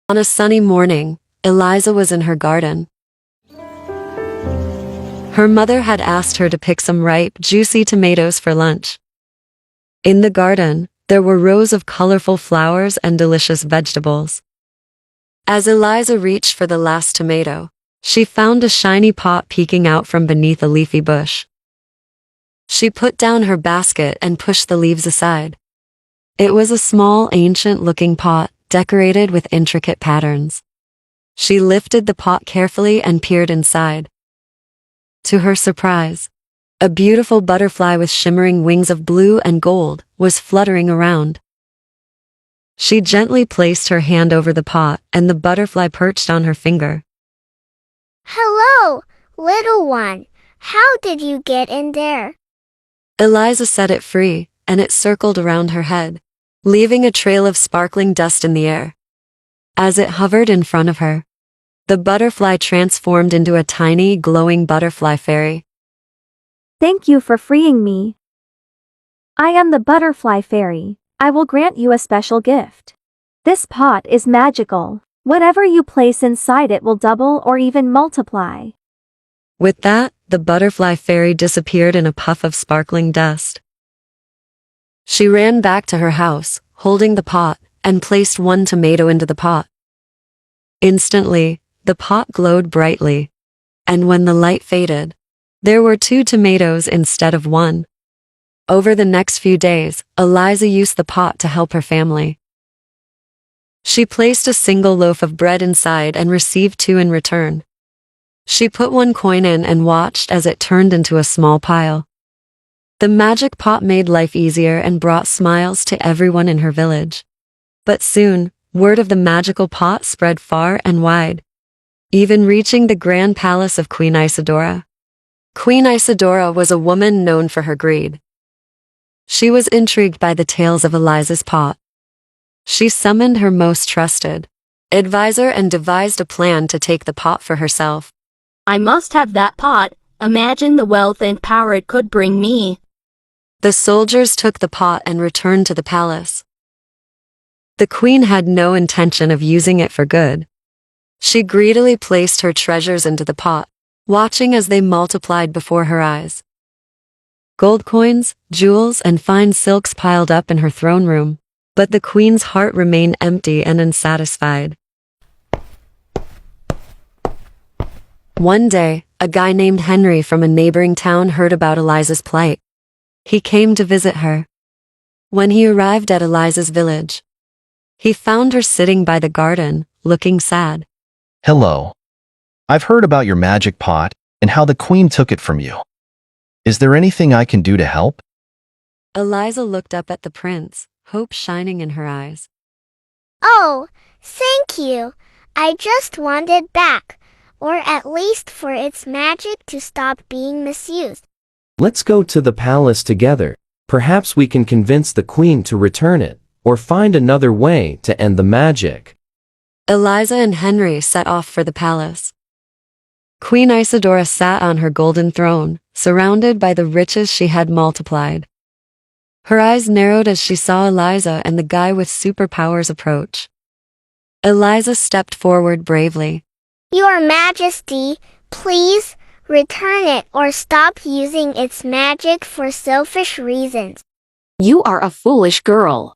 On a sunny morning, Eliza was in her garden. Her mother had asked her to pick some ripe, juicy tomatoes for lunch. In the garden, there were rows of colorful flowers and delicious vegetables. As Eliza reached for the last tomato, she found a shiny pot peeking out from beneath a leafy bush. She put down her basket and pushed the leaves aside. It was a small, ancient-looking pot, decorated with intricate patterns. She lifted the pot carefully and peered inside. To her surprise, a beautiful butterfly with shimmering wings of blue and gold was fluttering around. She gently placed her hand over the pot, and the butterfly perched on her finger. Hello, little one. How did you get in there? Eliza set it free, and it circled around her head, leaving a trail of sparkling dust in the air. As it hovered in front of her, the butterfly transformed into a tiny, glowing butterfly fairy. Thank you for freeing me. I am the butterfly fairy. I will grant you a special gift. This pot is magical. Whatever you place inside it will double or even multiply. With that, the butterfly fairy disappeared in a puff of sparkling dust. She ran back to her house, holding the pot, and placed one tomato into the pot. Instantly, the pot glowed brightly, and when the light faded, there were 2 tomatoes instead of 1. Over the next few days, Eliza used the pot to help her family. She placed a single loaf of bread inside and received 2 in return. She put 1 coin in and watched as it turned into a small pile. The magic pot made life easier and brought smiles to everyone in her village. But soon, word of the magical pot spread far and wide, even reaching the grand palace of Queen Isadora. Queen Isadora was a woman known for her greed. She was intrigued by the tales of Eliza's pot. She summoned her most trusted advisor and devised a plan to take the pot for herself. I must have that pot. Imagine the wealth and power it could bring me. The soldiers took the pot and returned to the palace. The queen had no intention of using it for good. She greedily placed her treasures into the pot, watching as they multiplied before her eyes. Gold coins, jewels, and fine silks piled up in her throne room, but the queen's heart remained empty and unsatisfied. One day, a guy named Henry from a neighboring town heard about Eliza's plight. He came to visit her. When he arrived at Eliza's village, he found her sitting by the garden, looking sad. Hello. I've heard about your magic pot and how the queen took it from you. Is there anything I can do to help? Eliza looked up at the prince, hope shining in her eyes. Oh, thank you. I just want it back, or at least for its magic to stop being misused. Let's go to the palace together. Perhaps we can convince the queen to return it, or find another way to end the magic. Eliza and Henry set off for the palace. Queen Isadora sat on her golden throne, surrounded by the riches she had multiplied. Her eyes narrowed as she saw Eliza and the guy with superpowers approach. Eliza stepped forward bravely. Your Majesty, please return it or stop using its magic for selfish reasons. You are a foolish girl.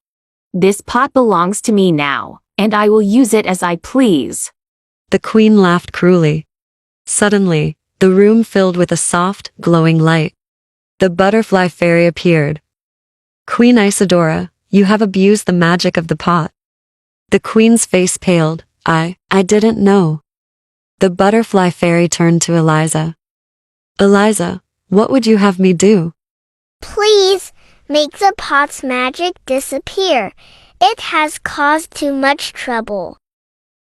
This pot belongs to me now, and I will use it as I please. The queen laughed cruelly. Suddenly, the room filled with a soft, glowing light. The butterfly fairy appeared. Queen Isadora, you have abused the magic of the pot. The queen's face paled. I didn't know. The butterfly fairy turned to Eliza. Eliza, what would you have me do? Please, make the pot's magic disappear. It has caused too much trouble.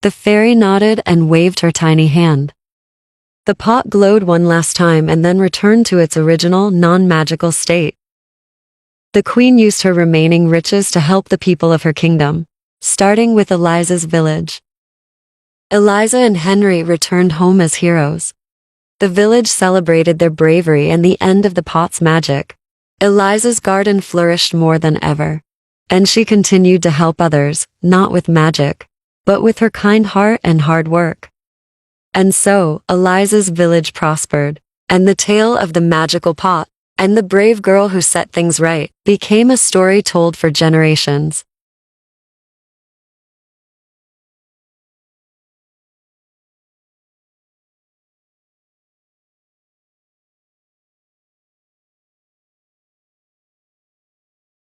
The fairy nodded and waved her tiny hand. The pot glowed one last time and then returned to its original, non-magical state. The queen used her remaining riches to help the people of her kingdom, starting with Eliza's village. Eliza and Henry returned home as heroes. The village celebrated their bravery and the end of the pot's magic. Eliza's garden flourished more than ever, and she continued to help others, not with magic, but with her kind heart and hard work. And so, Eliza's village prospered, and the tale of the magical pot and the brave girl who set things right became a story told for generations.